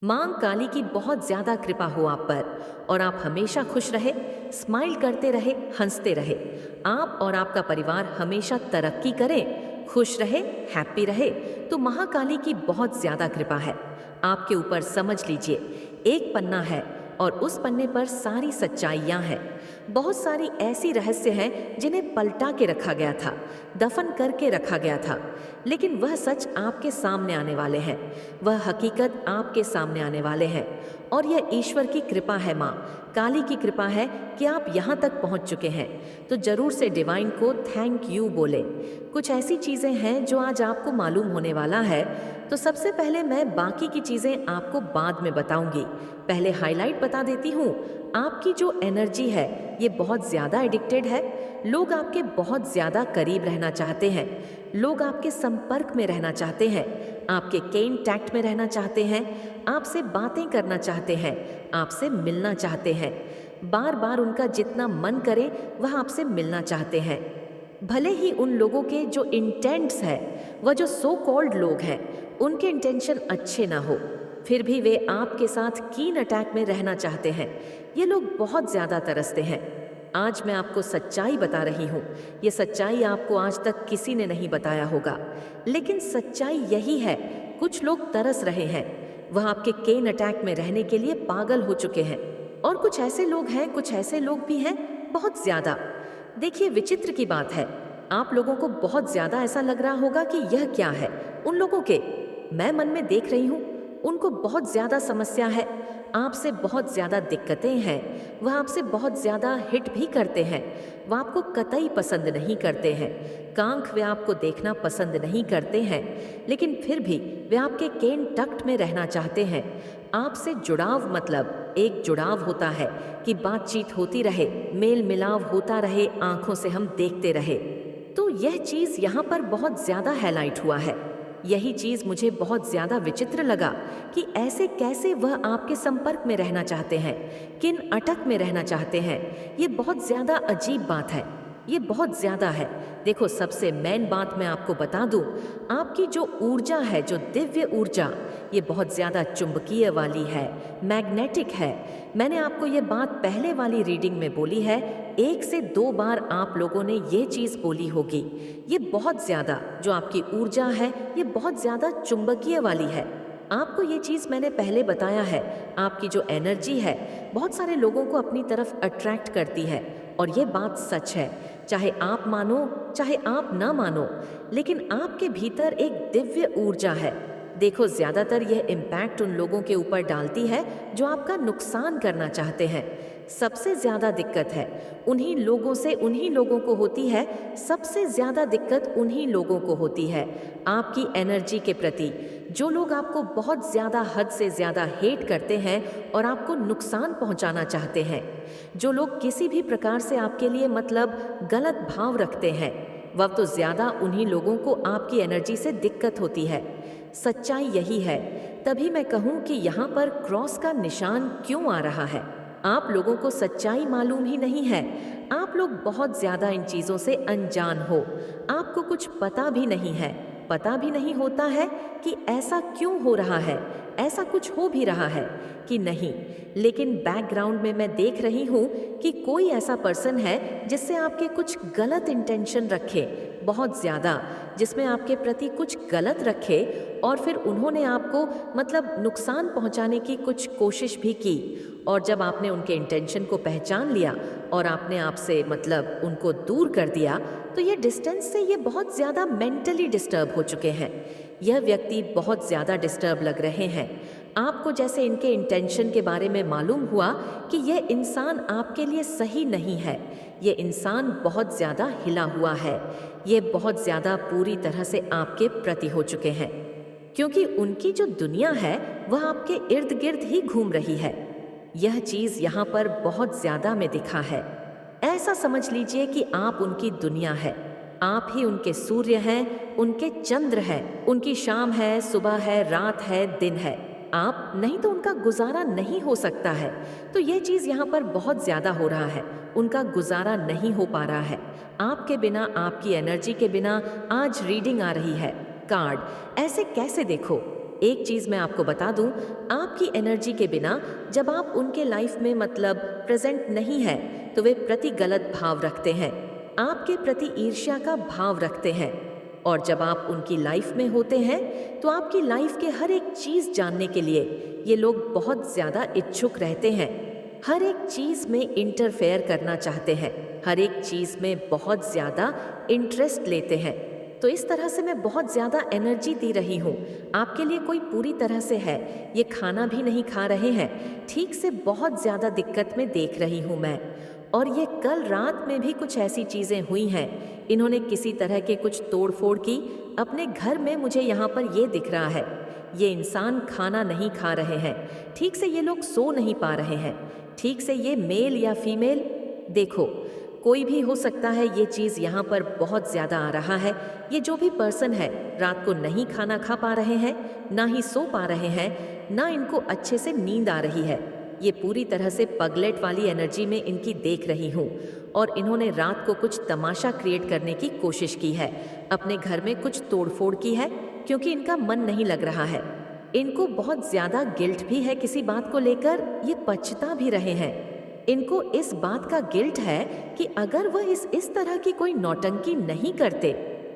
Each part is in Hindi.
मां काली की बहुत ज्यादा कृपा हो आप पर और आप हमेशा खुश रहे, स्माइल करते रहे, हंसते रहे। आप और आपका परिवार हमेशा तरक्की करें, खुश रहे, हैप्पी रहे। तो महाकाली की बहुत ज्यादा कृपा है आपके ऊपर। समझ लीजिए, एक पन्ना है और उस पन्ने पर सारी सच्चाइयां हैं। बहुत सारी ऐसी रहस्य हैं जिन्हें पलटा के रखा गया था, दफन करके रखा गया था, लेकिन वह सच आपके सामने आने वाले हैं। वह हकीकत आपके सामने आने वाले हैं। और यह ईश्वर की कृपा है, माँ काली की कृपा है कि आप यहाँ तक पहुँच चुके हैं। तो जरूर से डिवाइन को थैंक यू बोले। कुछ ऐसी चीज़ें हैं जो आज आपको मालूम होने वाला है। तो सबसे पहले मैं बाकी की चीज़ें आपको बाद में बताऊंगी। पहले हाईलाइट बता देती हूँ। आपकी जो एनर्जी है ये बहुत ज़्यादा एडिक्टेड है। लोग आपके बहुत ज़्यादा करीब रहना चाहते हैं, लोग आपके संपर्क में रहना चाहते हैं, आपके कॉन्टैक्ट में रहना चाहते हैं, आपसे बातें करना चाहते हैं, आपसे मिलना चाहते हैं। बार बार उनका जितना मन करे वह आपसे मिलना चाहते हैं। भले ही उन लोगों के जो इंटेंट्स है, वह जो सो कॉल्ड लोग हैं, उनके इंटेंशन अच्छे ना हो, फिर भी वे आपके साथ कीन अटैक में रहना चाहते हैं। ये लोग बहुत ज्यादा तरसते हैं। आज मैं आपको सच्चाई बता रही हूँ। ये सच्चाई आपको आज तक किसी ने नहीं बताया होगा, लेकिन सच्चाई यही है। कुछ लोग तरस रहे हैं, वह आपके केन अटैक में रहने के लिए पागल हो चुके हैं। और कुछ ऐसे लोग हैं, कुछ ऐसे लोग भी हैं, बहुत ज्यादा। देखिए, विचित्र की बात है, आप लोगों को बहुत ज्यादा ऐसा लग रहा होगा कि यह क्या है। उन लोगों के मैं मन में देख रही हूँ, उनको बहुत ज्यादा समस्या है, आपसे बहुत ज्यादा दिक्कतें हैं। वह आपसे बहुत ज्यादा हिट भी करते हैं, वह आपको कतई पसंद नहीं करते हैं। कांख वे आपको देखना पसंद नहीं करते हैं, लेकिन फिर भी वे आपके केन टक्ट में रहना चाहते हैं। आपसे जुड़ाव, मतलब एक जुड़ाव होता है कि बातचीत होती रहे, मेल मिलाव होता रहे, आंखों से हम देखते रहे। तो यह चीज यहाँ पर बहुत ज्यादा हाईलाइट हुआ है। यही चीज मुझे बहुत ज्यादा विचित्र लगा कि ऐसे कैसे वह आपके संपर्क में रहना चाहते हैं, किन अटक में रहना चाहते हैं। ये बहुत ज्यादा अजीब बात है, ये बहुत ज्यादा है। देखो, सबसे मेन बात मैं आपको बता दूं, आपकी जो ऊर्जा है, जो दिव्य ऊर्जा, ये बहुत ज्यादा चुंबकीय वाली है, मैग्नेटिक है। मैंने आपको ये बात पहले वाली रीडिंग में बोली है, 1 से 2 बार आप लोगों ने ये चीज बोली होगी। ये बहुत ज्यादा जो आपकी ऊर्जा है, ये बहुत ज्यादा चुंबकीय वाली है। आपको ये चीज मैंने पहले बताया है। आपकी जो एनर्जी है बहुत सारे लोगों को अपनी तरफ अट्रैक्ट करती है, और ये बात सच है, चाहे आप मानो चाहे आप ना मानो, लेकिन आपके भीतर एक दिव्य ऊर्जा है। देखो, ज्यादातर यह इम्पैक्ट उन लोगों के ऊपर डालती है जो आपका नुकसान करना चाहते हैं। सबसे ज्यादा दिक्कत है उन्हीं लोगों से, उन्हीं लोगों को होती है। सबसे ज्यादा दिक्कत उन्हीं लोगों को होती है आपकी एनर्जी के प्रति। जो लोग आपको बहुत ज्यादा, हद से ज्यादा हेट करते हैं और आपको नुकसान पहुंचाना चाहते हैं, जो लोग किसी भी प्रकार से आपके लिए, मतलब गलत भाव रखते हैं, वह तो ज्यादा उन्हीं लोगों को आपकी एनर्जी से दिक्कत होती है। सच्चाई यही है। तभी मैं कहूं कि यहाँ पर क्रॉस का निशान क्यों आ रहा है। आप लोगों को सच्चाई मालूम ही नहीं है। आप लोग बहुत ज्यादा इन चीजों से अनजान हो। आपको कुछ पता भी नहीं है, पता भी नहीं होता है कि ऐसा क्यों हो रहा है, ऐसा कुछ हो भी रहा है कि नहीं। लेकिन बैकग्राउंड में मैं देख रही हूँ कि कोई ऐसा पर्सन है जिससे आपके कुछ गलत इंटेंशन रखे, बहुत ज्यादा, जिसमें आपके प्रति कुछ गलत रखे, और फिर उन्होंने आपको, मतलब नुकसान पहुंचाने की कुछ कोशिश भी की। और जब आपने उनके इंटेंशन को पहचान लिया और आपने आपसे, मतलब उनको दूर कर दिया, तो ये डिस्टेंस से ये बहुत ज़्यादा मेंटली डिस्टर्ब हो चुके हैं। यह व्यक्ति बहुत ज़्यादा डिस्टर्ब लग रहे हैं आपको। जैसे इनके इंटेंशन के बारे में मालूम हुआ कि यह इंसान आपके लिए सही नहीं है, ये इंसान बहुत ज़्यादा हिला हुआ है, ये बहुत ज़्यादा पूरी तरह से आपके प्रति हो चुके हैं, क्योंकि उनकी जो दुनिया है वह आपके इर्द गिर्द ही घूम रही है। यह चीज यहाँ पर बहुत ज्यादा में दिखा है। ऐसा समझ लीजिए कि आप उनकी दुनिया है, आप ही उनके सूर्य हैं, उनके चंद्र हैं, उनकी शाम है, सुबह है, रात है, दिन है। आप नहीं तो उनका गुजारा नहीं हो सकता है। तो ये चीज यहाँ पर बहुत ज्यादा हो रहा है, उनका गुजारा नहीं हो पा रहा है आपके बिना, आपकी एनर्जी के बिना। आज रीडिंग आ रही है, कार्ड ऐसे कैसे देखो, एक चीज़ मैं आपको बता दूं, आपकी एनर्जी के बिना जब आप उनके लाइफ में मतलब प्रेजेंट नहीं है तो वे प्रति गलत भाव रखते हैं, आपके प्रति ईर्ष्या का भाव रखते हैं। और जब आप उनकी लाइफ में होते हैं तो आपकी लाइफ के हर एक चीज़ जानने के लिए ये लोग बहुत ज़्यादा इच्छुक रहते हैं, हर एक चीज़ में इंटरफेयर करना चाहते हैं, हर एक चीज़ में बहुत ज़्यादा इंटरेस्ट लेते हैं। तो इस तरह से मैं बहुत ज़्यादा एनर्जी दे रही हूँ आपके लिए, कोई पूरी तरह से है, ये खाना भी नहीं खा रहे हैं ठीक से, बहुत ज़्यादा दिक्कत में देख रही हूँ मैं। और ये कल रात में भी कुछ ऐसी चीज़ें हुई हैं, इन्होंने किसी तरह के कुछ तोड़ फोड़ की अपने घर में, मुझे यहाँ पर ये दिख रहा है। ये इंसान खाना नहीं खा रहे हैं ठीक से, ये लोग सो नहीं पा रहे हैं ठीक से, ये मेल या फीमेल, देखो कोई भी हो सकता है, ये चीज़ यहाँ पर बहुत ज़्यादा आ रहा है। ये जो भी पर्सन है रात को नहीं खाना खा पा रहे हैं, ना ही सो पा रहे हैं, ना इनको अच्छे से नींद आ रही है। ये पूरी तरह से पगलेट वाली एनर्जी में इनकी देख रही हूँ। और इन्होंने रात को कुछ तमाशा क्रिएट करने की कोशिश की है, अपने घर में कुछ तोड़फोड़ की है क्योंकि इनका मन नहीं लग रहा है। इनको बहुत ज़्यादा गिल्ट भी है किसी बात को लेकर, ये पछता भी रहे हैं। इनको इस बात का गिल्ट है कि अगर वह इस तरह की कोई नौटंकी नहीं करते,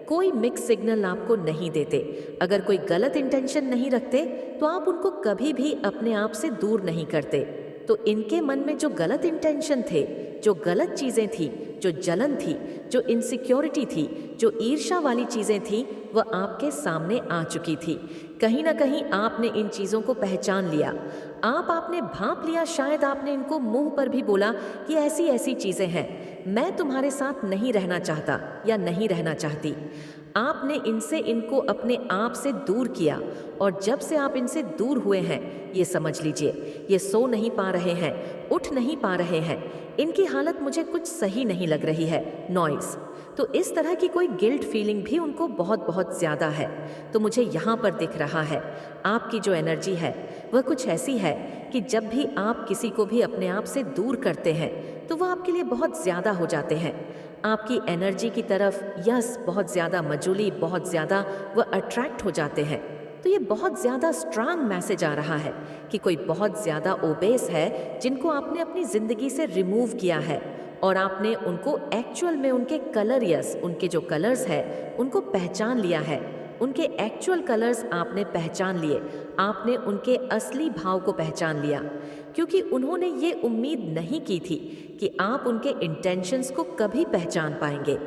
कोई मिक्स सिग्नल आपको नहीं देते, अगर कोई गलत इंटेंशन नहीं रखते, तो आप उनको कभी भी अपने आप से दूर नहीं करते। तो इनके मन में जो गलत इंटेंशन थे, जो गलत चीज़ें थी, जो जलन थी, जो इनसिक्योरिटी थी, जो ईर्ष्या वाली चीज़ें थी, वह आपके सामने आ चुकी थी। कहीं ना कहीं आपने इन चीज़ों को पहचान लिया, आपने भांप लिया, शायद आपने इनको मुंह पर भी बोला कि ऐसी ऐसी चीज़ें हैं, मैं तुम्हारे साथ नहीं रहना चाहता या नहीं रहना चाहती। आपने इनको अपने आप से दूर किया, और जब से आप इनसे दूर हुए हैं, ये समझ लीजिए ये सो नहीं पा रहे हैं, उठ नहीं पा रहे हैं, इनकी हालत मुझे कुछ सही नहीं लग रही है, नॉइस। तो इस तरह की कोई गिल्ट फीलिंग भी उनको बहुत बहुत ज़्यादा है। तो मुझे यहाँ पर दिख रहा है आपकी जो एनर्जी है वह कुछ ऐसी है कि जब भी आप किसी को भी अपने आप से दूर करते हैं तो वह आपके लिए बहुत ज़्यादा हो जाते हैं, आपकी एनर्जी की तरफ यस बहुत ज़्यादा मजूली, बहुत ज़्यादा वह अट्रैक्ट हो जाते हैं। तो ये बहुत ज़्यादा स्ट्रांग मैसेज आ रहा है कि कोई बहुत ज़्यादा ओबेस है जिनको आपने अपनी ज़िंदगी से रिमूव किया है, और आपने उनको एक्चुअल में उनके कलर, यस उनके जो कलर्स है उनको पहचान लिया है, उनके एक्चुअल कलर्स आपने पहचान लिए, आपने उनके असली भाव को पहचान लिया, क्योंकि उन्होंने ये उम्मीद नहीं की थी कि आप उनके इंटेंशंस को कभी पहचान पाएंगे।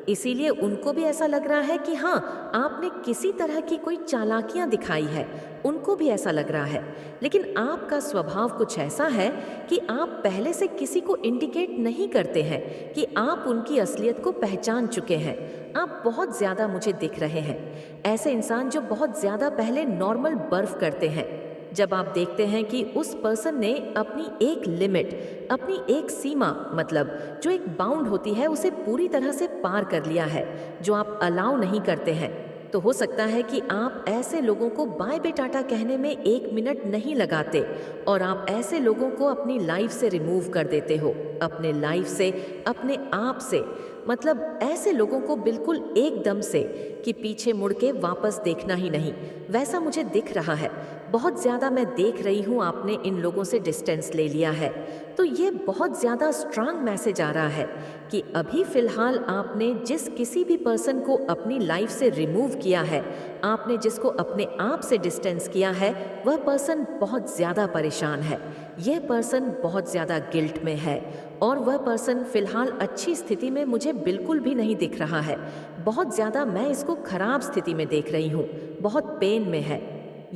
इसीलिए उनको भी ऐसा लग रहा है कि हाँ, आपने किसी तरह की कोई चालाकियां दिखाई है, उनको भी ऐसा लग रहा है। लेकिन आपका स्वभाव कुछ ऐसा है कि आप पहले से किसी को इंडिकेट नहीं करते हैं कि आप उनकी असलियत को पहचान चुके हैं। आप बहुत ज़्यादा मुझे दिख रहे हैं ऐसे इंसान जो बहुत ज़्यादा पहले नॉर्मल बर्फ करते हैं। जब आप देखते हैं कि उस पर्सन ने अपनी एक लिमिट, अपनी एक सीमा, मतलब जो एक बाउंड होती है, उसे पूरी तरह से पार कर लिया है, जो आप अलाउ नहीं करते हैं, तो हो सकता है कि आप ऐसे लोगों को बाय बे टाटा कहने में 1 मिनट नहीं लगाते, और आप ऐसे लोगों को अपनी लाइफ से रिमूव कर देते हो, अपने लाइफ से, अपने आप से, मतलब ऐसे लोगों को बिल्कुल एकदम से कि पीछे मुड़ के वापस देखना ही नहीं, वैसा मुझे दिख रहा है। बहुत ज़्यादा मैं देख रही हूँ आपने इन लोगों से डिस्टेंस ले लिया है। तो ये बहुत ज़्यादा स्ट्रांग मैसेज आ रहा है कि अभी फ़िलहाल आपने जिस किसी भी पर्सन को अपनी लाइफ से रिमूव किया है, आपने जिसको अपने आप से डिस्टेंस किया है, वह पर्सन बहुत ज़्यादा परेशान है, यह पर्सन बहुत ज़्यादा गिल्ट में है, और वह पर्सन फ़िलहाल अच्छी स्थिति में मुझे बिल्कुल भी नहीं दिख रहा है। बहुत ज़्यादा मैं इसको ख़राब स्थिति में देख रही हूँ, बहुत पेन में है।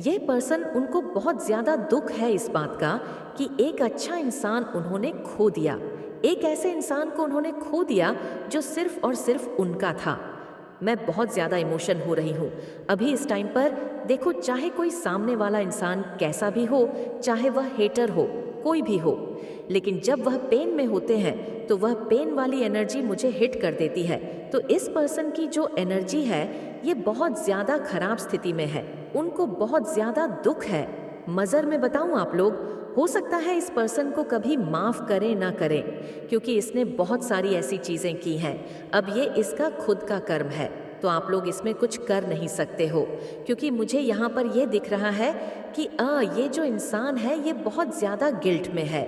यह पर्सन, उनको बहुत ज़्यादा दुख है इस बात का कि एक अच्छा इंसान उन्होंने खो दिया, एक ऐसे इंसान को उन्होंने खो दिया जो सिर्फ और सिर्फ उनका था। मैं बहुत ज़्यादा इमोशन हो रही हूँ अभी इस टाइम पर। देखो, चाहे कोई सामने वाला इंसान कैसा भी हो, चाहे वह हेटर हो, कोई भी हो, लेकिन जब वह पेन में होते हैं तो वह पेन वाली एनर्जी मुझे हिट कर देती है। तो इस पर्सन की जो एनर्जी है ये बहुत ज़्यादा खराब स्थिति में है, उनको बहुत ज़्यादा दुख है। मज़र में बताऊं आप लोग, हो सकता है इस पर्सन को कभी माफ़ करें ना करें, क्योंकि इसने बहुत सारी ऐसी चीज़ें की हैं। अब ये इसका खुद का कर्म है। तो आप लोग इसमें कुछ कर नहीं सकते हो, क्योंकि मुझे यहाँ पर ये दिख रहा है कि ये जो इंसान है ये बहुत ज़्यादा गिल्ट में है।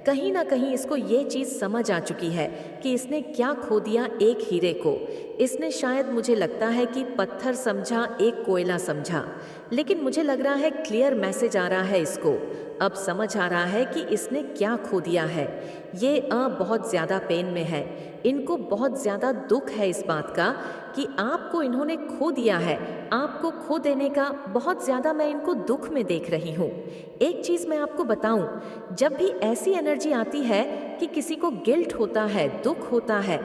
कहीं ना कहीं इसको ये चीज़ समझ आ चुकी है कि इसने क्या खो दिया, एक हीरे को। इसने शायद, मुझे लगता है कि पत्थर समझा, एक कोयला समझा, लेकिन मुझे लग रहा है क्लियर मैसेज आ रहा है इसको। अब समझ आ रहा है कि इसने क्या खो दिया है। ये बहुत ज़्यादा पेन में है, इनको बहुत ज़्यादा दुख है इस बात का कि आपको इन्होंने खो दिया है। आपको खो देने का बहुत ज़्यादा मैं इनको दुख में देख रही हूँ। एक चीज़ मैं आपको बताऊँ, जब भी ऐसी एनर्जी आती है कि किसी को गिल्ट होता है, दुख होता है,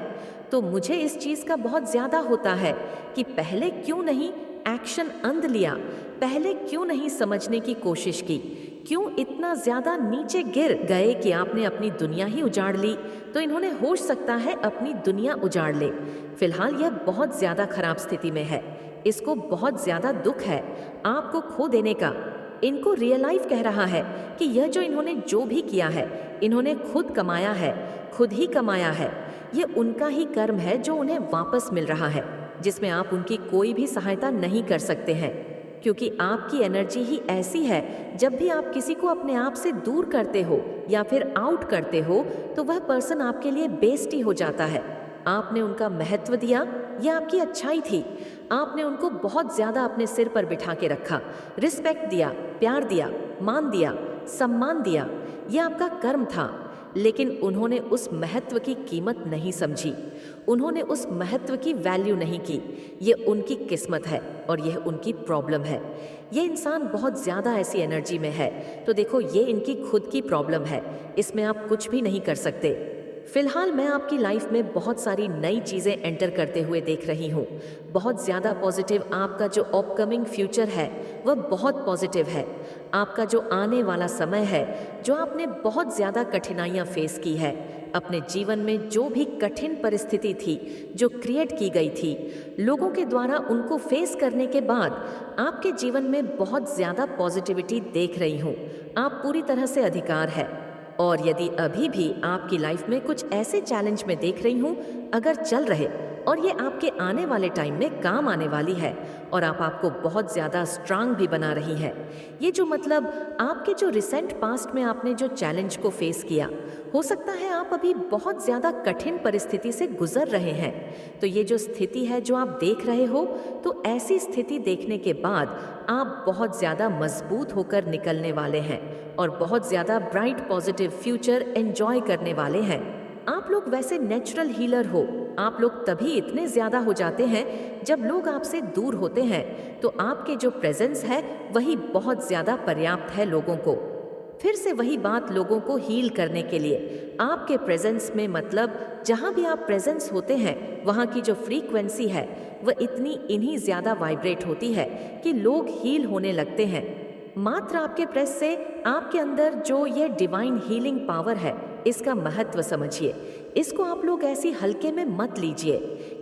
तो मुझे इस चीज़ का बहुत ज़्यादा होता है कि पहले क्यों नहीं एक्शन अंध लिया, पहले क्यों नहीं समझने की कोशिश की, क्यों इतना ज़्यादा नीचे गिर गए कि आपने अपनी दुनिया ही उजाड़ ली। तो इन्होंने हो सकता है अपनी दुनिया उजाड़ ले। फिलहाल यह बहुत ज़्यादा खराब स्थिति में है, इसको बहुत ज़्यादा दुख है आपको खो देने का। इनको रियल लाइफ कह रहा है कि यह जो इन्होंने जो भी किया है, इन्होंने खुद कमाया है, खुद ही कमाया है। ये उनका ही कर्म है जो उन्हें वापस मिल रहा है, जिसमें आप उनकी कोई भी सहायता नहीं कर सकते हैं, क्योंकि आपकी एनर्जी ही ऐसी है। जब भी आप किसी को अपने आप से दूर करते हो या फिर आउट करते हो, तो वह पर्सन आपके लिए बेइज्जती हो जाता है। आपने उनका महत्व दिया, यह आपकी अच्छाई थी। आपने उनको बहुत ज़्यादा अपने सिर पर बिठा के रखा, रिस्पेक्ट दिया, प्यार दिया, मान दिया, सम्मान दिया, यह आपका कर्म था। लेकिन उन्होंने उस महत्व की कीमत नहीं समझी, उन्होंने उस महत्व की वैल्यू नहीं की। ये उनकी किस्मत है और यह उनकी प्रॉब्लम है। ये इंसान बहुत ज़्यादा ऐसी एनर्जी में है, तो देखो ये इनकी खुद की प्रॉब्लम है, इसमें आप कुछ भी नहीं कर सकते। फिलहाल मैं आपकी लाइफ में बहुत सारी नई चीज़ें एंटर करते हुए देख रही हूँ। बहुत ज़्यादा पॉजिटिव आपका जो अपकमिंग फ्यूचर है वह बहुत पॉजिटिव है। आपका जो आने वाला समय है, जो आपने बहुत ज़्यादा कठिनाइयाँ फेस की है अपने जीवन में, जो भी कठिन परिस्थिति थी जो क्रिएट की गई थी लोगों के द्वारा, उनको फेस करने के बाद आपके जीवन में बहुत ज़्यादा पॉजिटिविटी देख रही हूँ। आप पूरी तरह से अधिकार है। और यदि अभी भी आपकी लाइफ में कुछ ऐसे चैलेंज में देख रही हूँ अगर चल रहे, और ये आपके आने वाले टाइम में काम आने वाली है और आपको बहुत ज़्यादा स्ट्रांग भी बना रही है। ये जो मतलब आपके जो रिसेंट पास्ट में आपने जो चैलेंज को फेस किया, हो सकता है आप अभी बहुत ज़्यादा कठिन परिस्थिति से गुजर रहे हैं। तो ये जो स्थिति है जो आप देख रहे हो, तो ऐसी स्थिति देखने के बाद आप बहुत ज़्यादा मजबूत होकर निकलने वाले हैं और बहुत ज़्यादा ब्राइट पॉजिटिव फ्यूचर एंजॉय करने वाले हैं। आप लोग वैसे नेचुरल हीलर हो। आप लोग तभी इतने ज़्यादा हो जाते हैं जब लोग आपसे दूर होते हैं, तो आपके जो प्रेजेंस है वही बहुत ज़्यादा पर्याप्त है लोगों को। फिर से वही बात, लोगों को हील करने के लिए आपके प्रेजेंस में, मतलब जहाँ भी आप प्रेजेंस होते हैं वहाँ की जो फ्रीक्वेंसी है वह इन्हीं ज़्यादा वाइब्रेट होती है कि लोग हील होने लगते हैं। मात्र आपके प्रेस से आपके अंदर जो ये डिवाइन हीलिंग पावर है, इसका महत्व समझिए। इसको आप लोग ऐसी हल्के में मत लीजिए,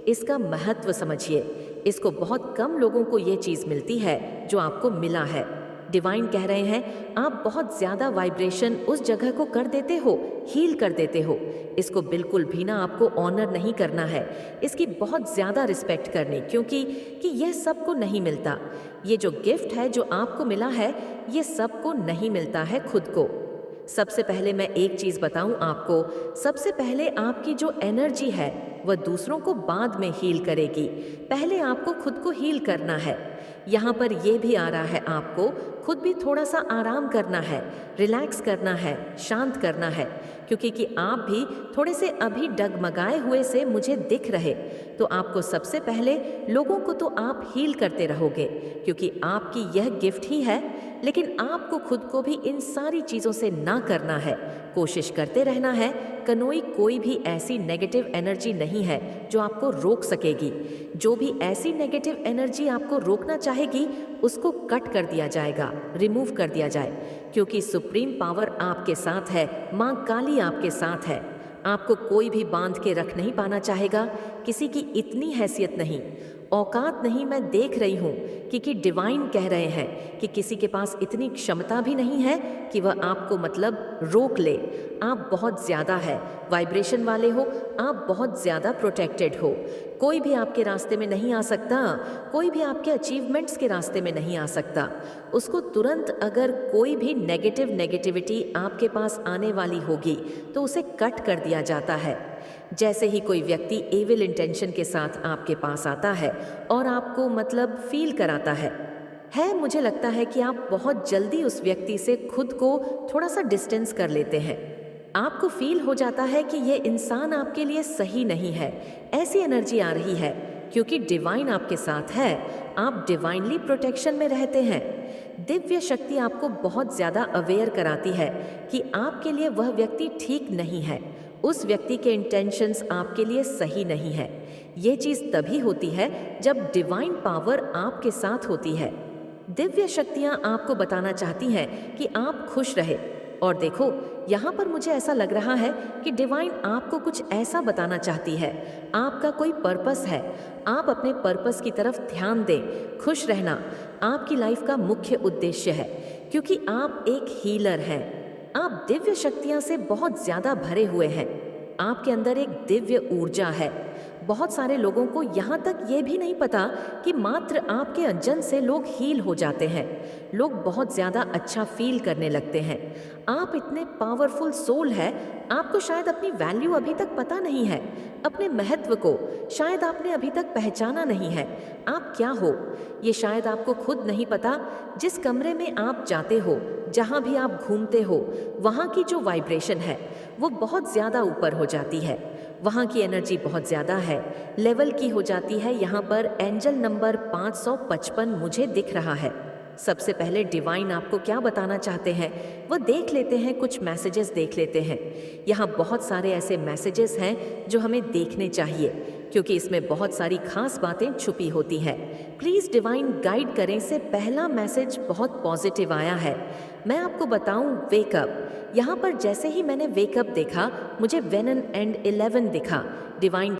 इसका महत्व समझिए। इसको बहुत कम लोगों को ये चीज़ मिलती है जो आपको मिला है। डिवाइन कह रहे हैं आप बहुत ज़्यादा वाइब्रेशन उस जगह को कर देते हो, हील कर देते हो। इसको बिल्कुल भी ना आपको ऑनर नहीं करना है, इसकी बहुत ज़्यादा रिस्पेक्ट करनी, क्योंकि यह सबको नहीं मिलता। ये जो गिफ्ट है जो आपको मिला है, ये सबको नहीं मिलता है खुद को। सबसे पहले मैं एक चीज़ बताऊं आपको, सबसे पहले आपकी जो एनर्जी है वह दूसरों को बाद में हील करेगी। पहले आपको खुद को हील करना है। यहाँ पर यह भी आ रहा है आपको खुद भी थोड़ा सा आराम करना है, रिलैक्स करना है, शांत करना है, क्योंकि आप भी थोड़े से अभी डगमगाए हुए से मुझे दिख रहे। तो आपको सबसे पहले लोगों को तो आप हील करते रहोगे, क्योंकि आपकी यह गिफ्ट ही है। लेकिन आपको खुद को भी इन सारी चीज़ों से ना करना है, कोशिश करते रहना है। कोई भी ऐसी नेगेटिव एनर्जी नहीं है जो आपको रोक सकेगी। जो भी ऐसी नेगेटिव एनर्जी आपको रोकना चाहेगी उसको कट कर दिया जाएगा, रिमूव कर दिया जाए, क्योंकि सुप्रीम पावर आपके साथ है, माँ काली आपके साथ है। आपको कोई भी बांध के रख नहीं पाना चाहेगा, किसी की इतनी हैसियत नहीं, औकात नहीं। मैं देख रही हूँ कि डिवाइन कह रहे हैं कि किसी के पास इतनी क्षमता भी नहीं है कि वह आपको मतलब रोक ले। आप बहुत ज़्यादा है वाइब्रेशन वाले हो, आप बहुत ज़्यादा प्रोटेक्टेड हो। कोई भी आपके रास्ते में नहीं आ सकता, कोई भी आपके अचीवमेंट्स के रास्ते में नहीं आ सकता। उसको तुरंत अगर कोई भी नेगेटिविटी आपके पास आने वाली होगी तो उसे कट कर दिया जाता है। जैसे ही कोई व्यक्ति एविल इंटेंशन के साथ आपके पास आता है और आपको मतलब फील कराता है मुझे लगता है कि आप बहुत जल्दी उस व्यक्ति से खुद को थोड़ा सा डिस्टेंस कर लेते हैं। आपको फील हो जाता है कि ये इंसान आपके लिए सही नहीं है, ऐसी एनर्जी आ रही है। क्योंकि डिवाइन आपके साथ है, आप डिवाइनली प्रोटेक्शन में रहते हैं। दिव्य शक्ति आपको बहुत ज़्यादा अवेयर कराती है कि आपके लिए वह व्यक्ति ठीक नहीं है, उस व्यक्ति के इंटेंशंस आपके लिए सही नहीं है। ये चीज़ तभी होती है जब डिवाइन पावर आपके साथ होती है। दिव्य शक्तियाँ आपको बताना चाहती हैं कि आप खुश रहे। और देखो, यहाँ पर मुझे ऐसा लग रहा है कि डिवाइन आपको कुछ ऐसा बताना चाहती है। आपका कोई पर्पस है, आप अपने पर्पस की तरफ ध्यान दें। खुश रहना आपकी लाइफ का मुख्य उद्देश्य है, क्योंकि आप एक हीलर हैं। आप दिव्य शक्तियाँ से बहुत ज़्यादा भरे हुए हैं। आपके अंदर एक दिव्य ऊर्जा है। बहुत सारे लोगों को यहाँ तक ये भी नहीं पता कि मात्र आपके अंजन से लोग हील हो जाते हैं। लोग बहुत ज़्यादा अच्छा फील करने लगते हैं। आप इतने पावरफुल सोल है, आपको शायद अपनी वैल्यू अभी तक पता नहीं है, अपने महत्व को शायद आपने अभी तक पहचाना नहीं है। आप क्या हो ये शायद आपको खुद नहीं पता। जिस कमरे में आप जाते हो, जहाँ भी आप घूमते हो, वहाँ की जो वाइब्रेशन है वो बहुत ज़्यादा ऊपर हो जाती है। वहाँ की एनर्जी बहुत ज़्यादा है, लेवल की हो जाती है। यहाँ पर एंजल नंबर 555 मुझे दिख रहा है। सबसे पहले डिवाइन आपको क्या बताना चाहते हैं वो देख लेते हैं, कुछ मैसेजेस देख लेते हैं। यहाँ बहुत सारे ऐसे मैसेजेस हैं जो हमें देखने चाहिए, क्योंकि इसमें बहुत सारी खास बातें छुपी होती हैं। प्लीज़ डिवाइन गाइड करें। से पहला मैसेज बहुत पॉजिटिव आया है। मैं आपको बताऊं, वेकअप। यहाँ पर जैसे ही मैंने वेकअप देखा, मुझे वेनन एंड 11 दिखा। डिवाइन